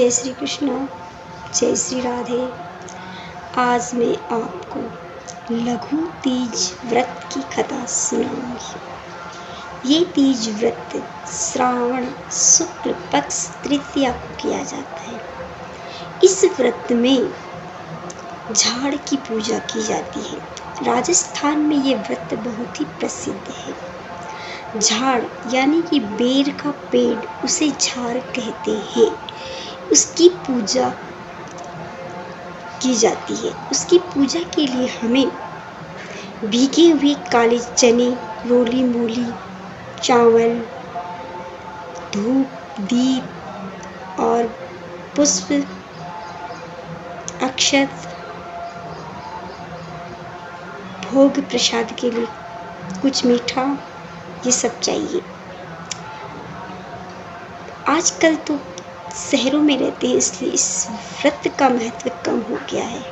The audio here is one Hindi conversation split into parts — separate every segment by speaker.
Speaker 1: जय श्री कृष्ण, जय श्री राधे। आज मैं आपको लघु तीज व्रत की कथा सुनाऊंगी। ये तीज व्रत श्रावण शुक्ल पक्ष तृतीया को किया जाता है। इस व्रत में झाड़ की पूजा की जाती है। राजस्थान में ये व्रत बहुत ही प्रसिद्ध है। झाड़ यानी कि बेर का पेड़, उसे झाड़ कहते हैं। उसकी पूजा की जाती है। उसकी पूजा के लिए हमें भीगे हुए काले चने, रोली मूली, चावल, धूप, दीप और पुष्प, अक्षत, भोग प्रसाद के लिए कुछ मीठा, ये सब चाहिए। आजकल तो शहरों में रहते हैं, इसलिए इस व्रत का महत्व कम हो गया है,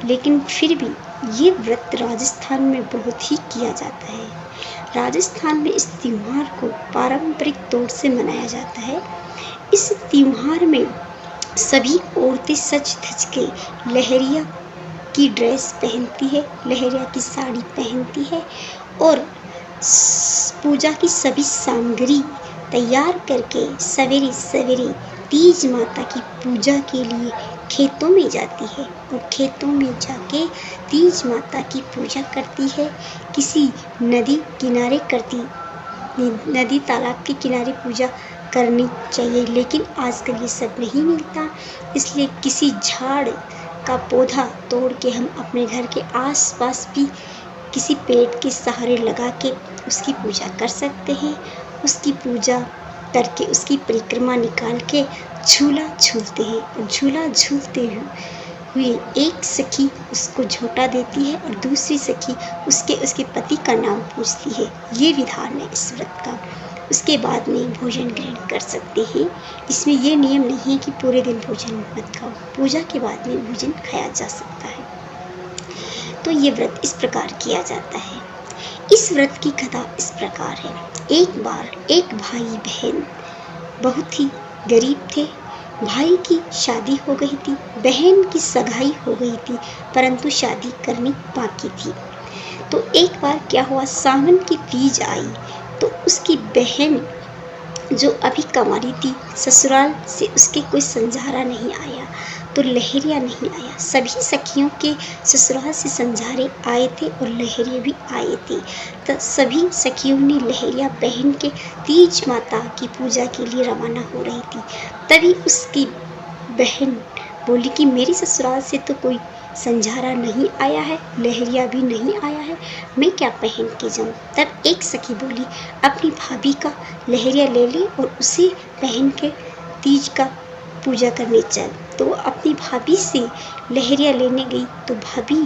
Speaker 1: लेकिन फिर भी ये व्रत राजस्थान में बहुत ही किया जाता है। राजस्थान में इस त्योहार को पारंपरिक तौर से मनाया जाता है। इस त्योहार में सभी औरतें सज धज के लहरिया की ड्रेस पहनती है, लहरिया की साड़ी पहनती है और पूजा की सभी सामग्री तैयार करके सवेरे सवेरे तीज माता की पूजा के लिए खेतों में जाती है और खेतों में जाके तीज माता की पूजा करती है। किसी नदी किनारे करती, नदी तालाब के किनारे पूजा करनी चाहिए, लेकिन आजकल ये सब नहीं मिलता, इसलिए किसी झाड़ का पौधा तोड़ के हम अपने घर के आसपास भी किसी पेड़ के सहारे लगा के उसकी पूजा कर सकते हैं। उसकी पूजा करके उसकी परिक्रमा निकाल के झूला झूलते हैं और झूला झूलते हुए एक सखी उसको झोंटा देती है और दूसरी सखी उसके पति का नाम पूछती है। ये विधान है इस व्रत का। उसके बाद में भोजन ग्रहण कर सकते हैं। इसमें यह नियम नहीं है कि पूरे दिन भोजन मत खाओ, पूजा के बाद में भोजन खाया जा सकता है। तो ये व्रत इस प्रकार किया जाता है। इस व्रत की कथा इस प्रकार है। एक बार एक भाई बहन बहुत ही गरीब थे। भाई की शादी हो गई थी, बहन की सगाई हो गई थी, परंतु शादी करनी बाकी थी। तो एक बार क्या हुआ, सावन की तीज आई तो उसकी बहन जो अभी कंवारी थी, ससुराल से उसके कोई संजारा नहीं आया, तो लहरिया नहीं आया। सभी सखियों के ससुराल से संजारे आए थे और लहरिया भी आए थे। तो सभी सखियों ने लहरिया बहन के तीज माता की पूजा के लिए रवाना हो रही थी। तभी उसकी बहन बोली कि मेरे ससुराल से तो कोई संजारा नहीं आया है, लहरिया भी नहीं आया है, मैं क्या पहन के जाऊँ। तब एक सखी बोली अपनी भाभी का लहरिया ले ले और उसे पहन के तीज का पूजा करने चल। तो वो अपनी भाभी से लहरिया लेने गई तो भाभी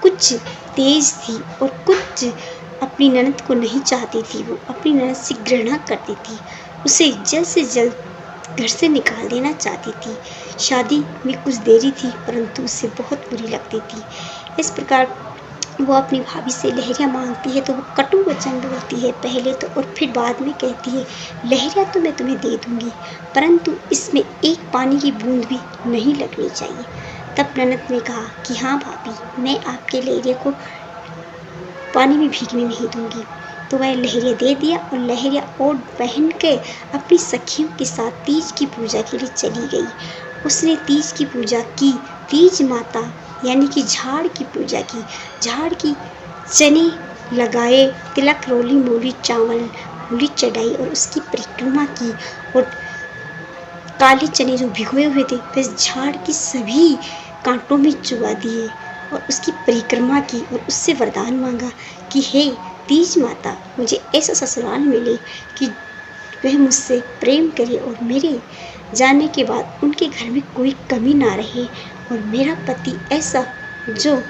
Speaker 1: कुछ तेज थी और कुछ अपनी ननद को नहीं चाहती थी। वो अपनी ननद से घृणा करती थी, उसे जल्द से जल्द घर से निकाल देना चाहती थी। शादी में कुछ देरी थी, परंतु उसे बहुत बुरी लगती थी। इस प्रकार वो अपनी भाभी से लहरिया मांगती है तो वो कटु वचन बोलती है पहले तो, और फिर बाद में कहती है लहरिया तो मैं तुम्हें दे दूंगी, परंतु इसमें एक पानी की बूंद भी नहीं लगनी चाहिए। तब ननद ने कहा कि हाँ भाभी, मैं आपके लहरिया को पानी में भीगने नहीं दूंगी। तो वह लहरिया दे दिया और लहरिया और पहन के अपनी सखियों के साथ तीज की पूजा के लिए चली गई। उसने तीज की पूजा की, तीज माता यानी कि झाड़ की पूजा की। झाड़ की चने लगाए, तिलक, रोली मूली, चावल, मूली चढ़ाई और उसकी परिक्रमा की और काले चने जो भिगोए हुए थे वह झाड़ की सभी कांटों में चुबा दिए और उसकी परिक्रमा की और उससे वरदान मांगा कि हे तीज माता, मुझे ऐसा ससुराल मिले कि वह मुझसे प्रेम करे और मेरे जाने के बाद उनके घर में कोई कमी ना रहे और मेरा पति ऐसा जो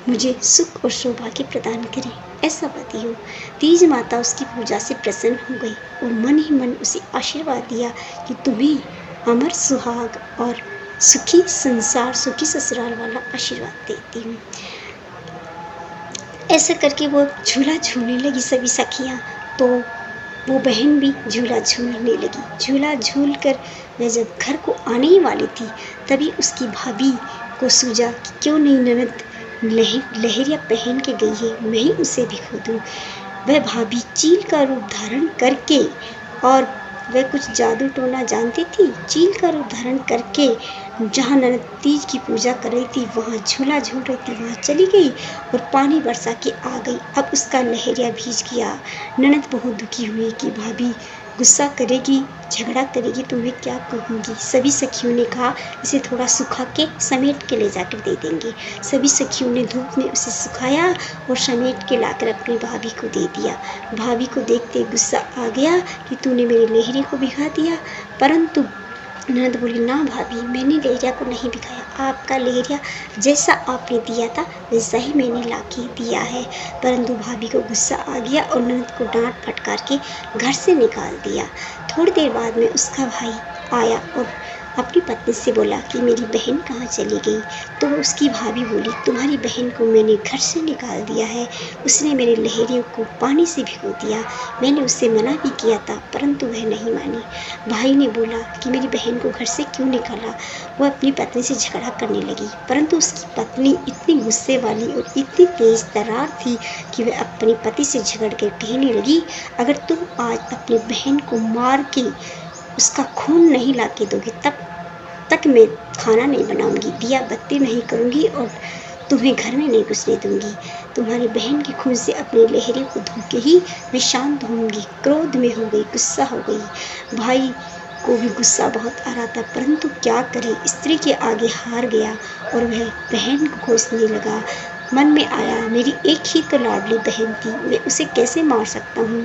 Speaker 1: मुझे सुख और सौभाग्य प्रदान करे, ऐसा पति हो। तीज माता उसकी पूजा से प्रसन्न हो गई और मन ही मन उसे आशीर्वाद दिया कि तुम्हें अमर सुहाग और सुखी संसार, सुखी ससुराल वाला आशीर्वाद देती हूँ। ऐसा करके वो झूला झूलने लगी सभी सखियाँ। तो वो बहन भी झूला झूलने लगी। झूला झूल कर वह जब घर को आने ही वाली थी, तभी उसकी भाभी को सूझा कि क्यों नहीं ननद लहरिया पहन के गई है, मैं ही उसे भिगो दूँ। वह भाभी चील का रूप धारण करके, और वह कुछ जादू टोना जानती थी, चील का रूप धारण करके जहाँ ननद तीज की पूजा कर रही थी, वहाँ झूला झूल रही थी, वहाँ चली गई और पानी बरसा के आ गई। अब उसका लहरिया भीज गया। ननद बहुत दुखी हुई कि भाभी गुस्सा करेगी, झगड़ा करेगी तो मैं क्या कहूँगी। सभी सखियों ने कहा इसे थोड़ा सुखा के समेट के ले जाकर दे देंगे। सभी सखियों ने धूप में उसे सुखाया और समेट के लाकर अपनी भाभी को दे दिया। भाभी को देखते गुस्सा आ गया कि तूने मेरे लहरे को भिगा दिया, परंतु ननद बोली, ना भाभी, मैंने लहरिया को नहीं भिगाया, आपका लहरिया जैसा आपने दिया था वैसा ही मैंने लाके दिया है। परंतु भाभी को गुस्सा आ गया और ननद को डांट फटकार के घर से निकाल दिया। थोड़ी देर बाद में उसका भाई आया और अपनी पत्नी से बोला कि मेरी बहन कहाँ चली गई। तो उसकी भाभी बोली, तुम्हारी बहन को मैंने घर से निकाल दिया है, उसने मेरे लहरियों को पानी से भिगो दिया। मैंने उससे मना भी किया था, परंतु वह नहीं मानी। भाई ने बोला कि मेरी बहन को घर से क्यों निकाला। वह अपनी पत्नी से झगड़ा करने लगी, परंतु उसकी पत्नी इतनी गुस्से वाली और इतनी तेज तर्रार थी कि वह अपने पति से झगड़ कर कहने लगी, अगर तुम आज अपनी बहन को मार के उसका खून नहीं ला के दोगे तब तक मैं खाना नहीं बनाऊंगी, दिया बत्ती नहीं करूंगी और तुम्हें घर में नहीं घुसने दूंगी। तुम्हारी बहन के खून से अपने लहरे को धो के ही मैं शांत होंगी। क्रोध में हो गई, गुस्सा हो गई। भाई को भी गुस्सा बहुत आ रहा था, परंतु क्या करे, स्त्री के आगे हार गया और वह बहन को कोसने लगा। मन में आया, मेरी एक ही तो लाडली बहन थी, मैं उसे कैसे मार सकता हूँ।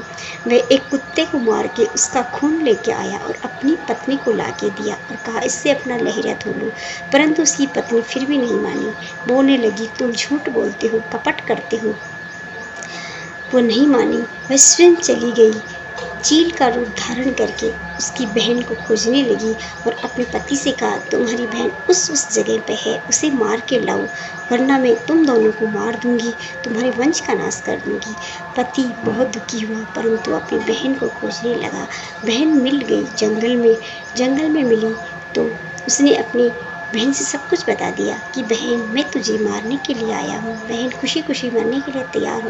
Speaker 1: वह एक कुत्ते को मार के उसका खून लेके आया और अपनी पत्नी को लाके दिया और कहा इससे अपना लहरिया धो लो। परंतु उसकी पत्नी फिर भी नहीं मानी, बोलने लगी, तुम झूठ बोलते हो, कपट करते हो। वो नहीं मानी, वह स्वयं चली गई, चील का रूप धारण करके उसकी बहन को खोजने लगी और अपने पति से कहा, तुम्हारी बहन उस जगह पे है, उसे मार के लाओ, वरना मैं तुम दोनों को मार दूंगी, तुम्हारे वंश का नाश कर दूंगी। पति बहुत दुखी हुआ, परंतु अपनी बहन को खोजने लगा। बहन मिल गई जंगल में मिली तो उसने अपनी बहन से सब कुछ बता दिया कि बहन, मैं तुझे मारने के लिए आया हूँ। बहन खुशी खुशी मरने के लिए तैयार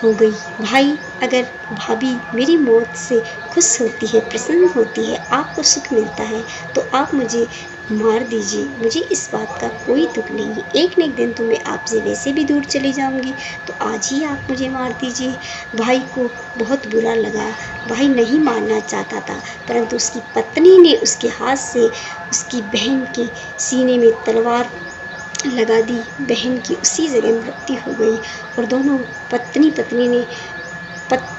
Speaker 1: हो गई। भाई, अगर भाभी मेरी मौत से खुश होती है, प्रसन्न होती है, आपको सुख मिलता है, तो आप मुझे मार दीजिए, मुझे इस बात का कोई दुख नहीं है। एक न एक दिन तो मैं आपसे वैसे भी दूर चली जाऊंगी, तो आज ही आप मुझे मार दीजिए। भाई को बहुत बुरा लगा, भाई नहीं मारना चाहता था, परंतु उसकी पत्नी ने उसके हाथ से उसकी बहन के सीने में तलवार लगा दी। बहन की उसी जगह मृत्यु हो गई और दोनों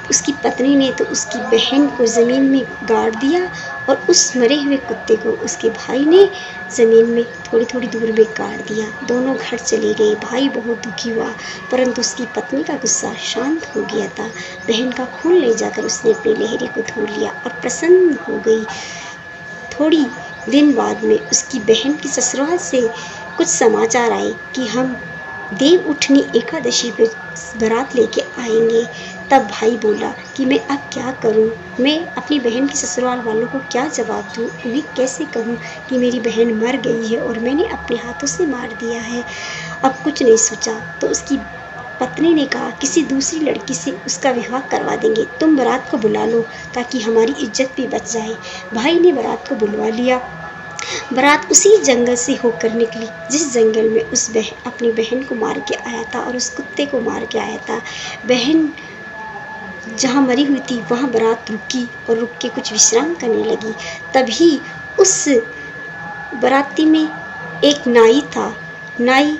Speaker 1: उसकी पत्नी ने तो उसकी बहन को ज़मीन में गाड़ दिया और उस मरे हुए कुत्ते को उसके भाई ने ज़मीन में थोड़ी थोड़ी दूर में गाड़ दिया। दोनों घर चले गए। भाई बहुत दुखी हुआ, परंतु उसकी पत्नी का गुस्सा शांत हो गया था। बहन का खून ले जाकर उसने अपने लहरे को धो लिया और प्रसन्न हो गई। थोड़ी दिन बाद में उसकी बहन की ससुराल से कुछ समाचार आए कि हम देव उठनी एकादशी पर बारात लेके आएंगे। तब भाई बोला कि मैं अब क्या करूं, मैं अपनी बहन के ससुराल वालों को क्या जवाब दूं, उन्हें कैसे कहूं कि मेरी बहन मर गई है और मैंने अपने हाथों से मार दिया है। अब कुछ नहीं सोचा तो उसकी पत्नी ने कहा, किसी दूसरी लड़की से उसका विवाह करवा देंगे, तुम बारात को बुला लो ताकि हमारी इज्जत भी बच जाए। भाई ने बारात को बुलवा लिया। बारात उसी जंगल से होकर निकली जिस जंगल में अपनी बहन को मार के आया था और उस कुत्ते को मार के आया था। बहन जहाँ मरी हुई थी वहाँ बारात रुकी और रुक के कुछ विश्राम करने लगी। तभी उस बाराती में एक नाई था। नाई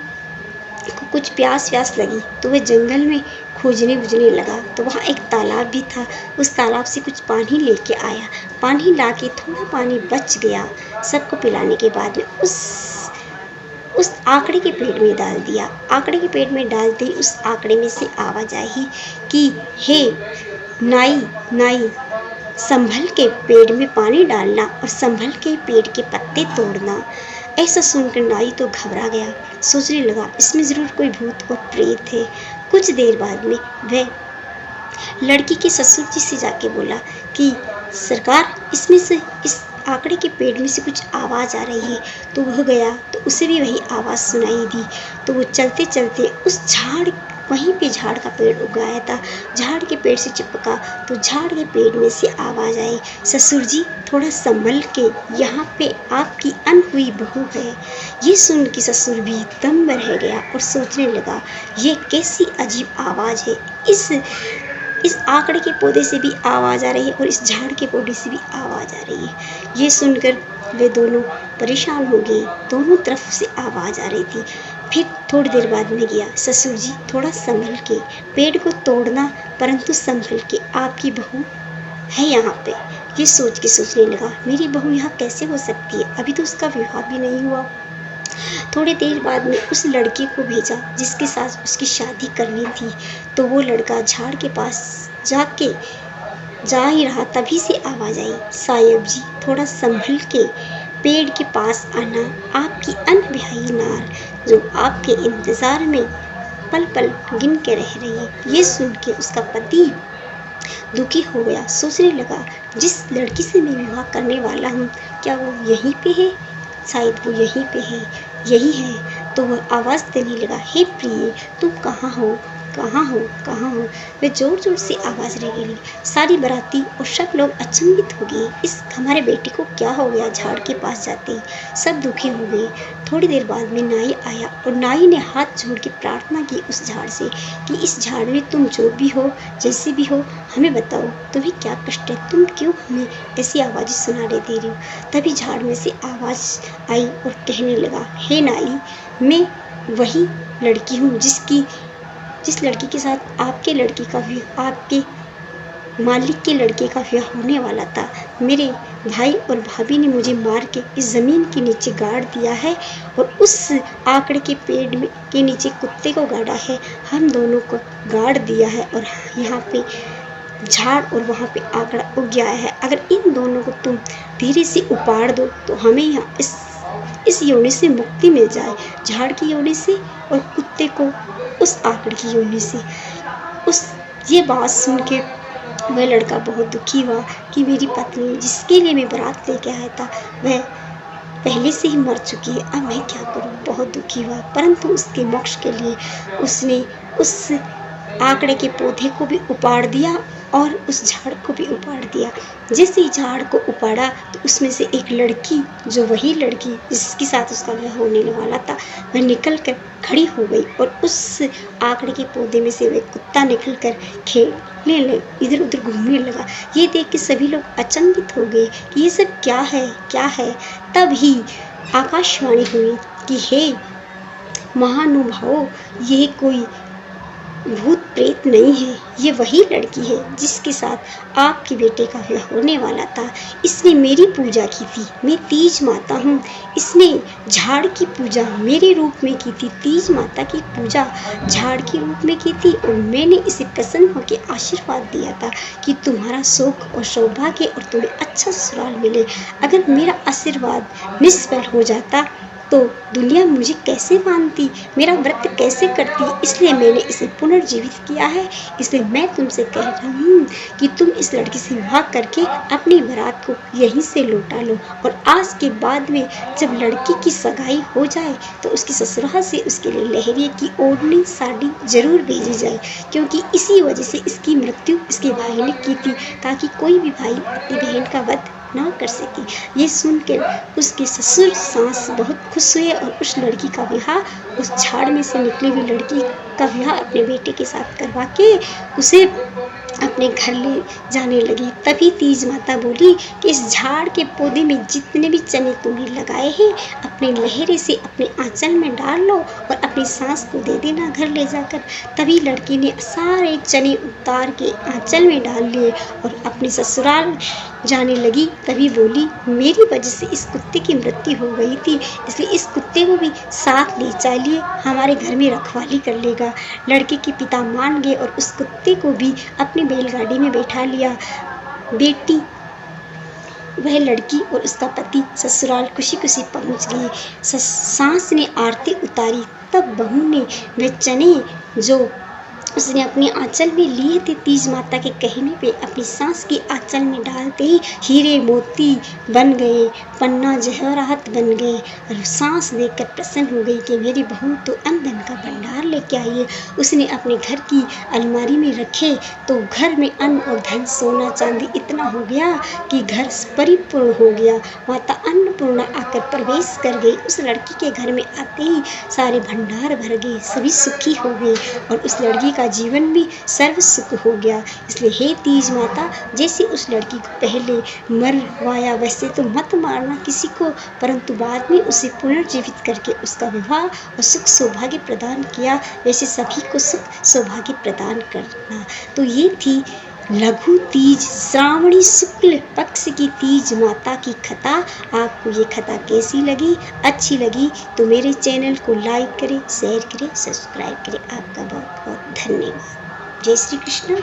Speaker 1: को कुछ प्यास लगी तो वह जंगल में खोजने बुझने लगा, तो वहाँ एक तालाब भी था। उस तालाब से कुछ पानी लेके आया। पानी लाके थोड़ा पानी बच गया। सबको पिलाने के बाद में उस आंकड़े के पेट में डाल दिया। आंकड़े के पेट में डालते ही उस आंकड़े में से आवाज आई कि हे नाई, संभल के पेड़ में पानी डालना और संभल के पेड़ के पत्ते तोड़ना। ऐसा सुनकर नाई तो घबरा गया, सोचने लगा इसमें ज़रूर कोई भूत और प्रेत है। कुछ देर बाद में वह लड़की के ससुर जी से जाके बोला कि सरकार, इसमें से इस आंकड़े के पेड़ में से कुछ आवाज़ आ रही है। तो वह गया तो उसे भी वही आवाज़ सुनाई दी। तो वो चलते चलते उस झाड़, वहीं पे झाड़ का पेड़ उगाया था, झाड़ के पेड़ से चिपका तो झाड़ के पेड़ में से आवाज़ आई, ससुर जी थोड़ा संभल के, यहाँ पे आपकी अनहुई बहू है। ये सुन के ससुर भी दम रह गया और सोचने लगा, ये कैसी अजीब आवाज़ है। इस आंकड़े के पौधे से भी आवाज़ आ रही है और इस झाड़ के पौधे से भी आवाज़ आ रही है। ये सुनकर वे दोनों परेशान हो गए, दोनों तरफ से आवाज़ आ रही थी। फिर थोड़ी देर बाद में गया, ससुर जी थोड़ा संभल के, पेड़ को तोड़ना परंतु संभल के, आपकी बहू है यहाँ पे। ये सोच के सोचने लगा, मेरी बहू यहाँ कैसे हो सकती है, अभी तो उसका विवाह भी नहीं हुआ। थोड़ी देर बाद में उस लड़के को भेजा जिसके साथ उसकी शादी करनी थी। तो वो लड़का झाड़ के पास जा ही रहा, तभी से आवाज़ आई, साहिब जी थोड़ा संभल के, पेड़ के पास आना, आपकी अनब्याही नार जो आपके इंतज़ार में पल पल गिन के रह रही है। ये सुन के उसका पति दुखी हो गया, सोचने लगा, जिस लड़की से मैं विवाह करने वाला हूँ, क्या वो यहीं पे है? शायद वो यहीं पे है, यही है। तो वह आवाज़ देने लगा, हे प्रिय, तुम कहाँ हो, कहाँ हो, कहाँ हो? वे जोर जोर से आवाज़ रह गई। सारी बाराती और सब लोग अचंभित हो गए, इस हमारे बेटे को क्या हो गया? झाड़ के पास जाते ही सब दुखी हो गए। थोड़ी देर बाद में नाई आया और नाई ने हाथ जोड़ के प्रार्थना की उस झाड़ से कि इस झाड़ में तुम जो भी हो, जैसे भी हो, हमें बताओ, तुम्हें क्या कष्ट है, तुम क्यों हमें ऐसी आवाज़ें सुनाने दे रही हो? तभी झाड़ में से आवाज़ आई और कहने लगा, हे नाई, मैं वही लड़की हूँ जिस लड़की के साथ आपके मालिक के लड़के का ब्याह होने वाला था। मेरे भाई और भाभी ने मुझे मार के इस ज़मीन के नीचे गाड़ दिया है और उस आकड़ के पेड़ के नीचे कुत्ते को गाड़ा है। हम दोनों को गाड़ दिया है और यहाँ पे झाड़ और वहाँ पे आकड़ा उग गया है। अगर इन दोनों को तुम धीरे से उपाड़ दो तो हमें यहाँ इस योनि से मुक्ति मिल जाए, झाड़ की योनि से और कुत्ते को उस आकड़ की योनि से। ये बात सुन के वह लड़का बहुत दुखी हुआ कि मेरी पत्नी जिसके लिए मैं बारात लेके आया था वह पहले से ही मर चुकी है, अब मैं क्या करूं? बहुत दुखी हुआ। परंतु उसके मोक्ष के लिए उसने उस आकड़े के पौधे को भी उपाड़ दिया और उस झाड़ को भी उपाड़ दिया। जैसे ही झाड़ को उपाड़ा तो उसमें से एक लड़की, जो वही लड़की जिसके साथ उसका विवाह होने वाला था, वह निकल कर खड़ी हो गई और उस आकड़े के पौधे में से वह कुत्ता निकल कर खेलने लगा, इधर उधर घूमने लगा। ये देख के सभी लोग अचंभित हो गए कि ये सब क्या है, क्या है। तभी आकाशवाणी हुई कि हे महानुभावों, ये कोई भूत प्रेत नहीं है, ये वही लड़की है जिसके साथ आपके बेटे का विवाह होने वाला था। इसने मेरी पूजा की थी, मैं तीज माता हूँ। इसने झाड़ की पूजा मेरे रूप में की थी, तीज माता की पूजा झाड़ के रूप में की थी और मैंने इसे प्रसन्न होकर आशीर्वाद दिया था कि तुम्हारा सुख और सौभाग्य और तुम्हें अच्छा ससुराल मिले। अगर मेरा आशीर्वाद निष्फल हो जाता तो दुनिया मुझे कैसे मानती, मेरा व्रत कैसे करती। इसलिए मैंने इसे पुनर्जीवित किया है। इसलिए मैं तुमसे कह रहा हूँ कि तुम इस लड़की से विवाह करके अपनी बारात को यहीं से लौटा लो और आज के बाद में जब लड़की की सगाई हो जाए तो उसकी ससुराल से उसके लिए लहरिए की ओढ़नी साड़ी जरूर भेजी जाए, क्योंकि इसी वजह से इसकी मृत्यु इसके भाई ने की थी, ताकि कोई भी भाई अपनी बहन का वध ना कर सके। ये सुनकर उसके ससुर सास बहुत खुश हुए और उस लड़की का विवाह, उस झाड़ में से निकली हुई लड़की का विवाह अपने बेटे के साथ करवा के उसे अपने घर ले जाने लगी। तभी तीज माता बोली कि इस झाड़ के पौधे में जितने भी चने तुमने लगाए हैं अपने लहरे से अपने आंचल में डाल लो और अपनी सास को दे देना घर ले जाकर। तभी लड़की ने सारे चने उतार के आंचल में डाल लिए और अपने ससुराल जाने लगी। तभी बोली, मेरी वजह से इस कुत्ते की मृत्यु हो गई थी, इसलिए इस कुत्ते को भी साथ ले चलिए, हमारे घर में रखवाली कर लेगा। लड़के के पिता मान गए और उस कुत्ते को भी अपनी बैलगाड़ी में बैठा लिया। बेटी, वह लड़की और उसका पति ससुराल खुशी खुशी पहुंच गए। सास ने आरती उतारी, तब बहू ने वे चने जो उसने अपने आंचल में लिए थे। तीज माता के कहने पे अपनी सास की आंचल में डालते ही हीरे मोती बन गए, पन्ना जवाहरात बन गए। और सास देखकर प्रसन्न हो गई कि मेरी बहू तो अन्न धन का भंडार लेके आई है। उसने अपने घर की अलमारी में रखे तो घर में अन्न और धन, सोना चांदी इतना हो गया कि घर परिपूर्ण हो गया। माता अन्नपूर्णा आकर प्रवेश कर गई। उस लड़की के घर में आते ही सारे भंडार भर गए, सभी सुखी हो गए और उस लड़की का जीवन भी सर्व सुख हो गया। इसलिए हे तीज माता, जैसे उस लड़की को पहले मरवाया वैसे तो मत मारना किसी को, परंतु बाद में उसे पुनर्जीवित करके उसका विवाह और सुख सौभाग्य प्रदान किया, वैसे सभी को सुख सौभाग्य प्रदान करना। तो ये थी लघु तीज, श्रावणी शुक्ल पक्ष की तीज माता की कथा। आपको ये कथा कैसी लगी? अच्छी लगी तो मेरे चैनल को लाइक करें, शेयर करें, सब्सक्राइब करें। आपका बहुत बहुत धन्यवाद। जय श्री कृष्ण।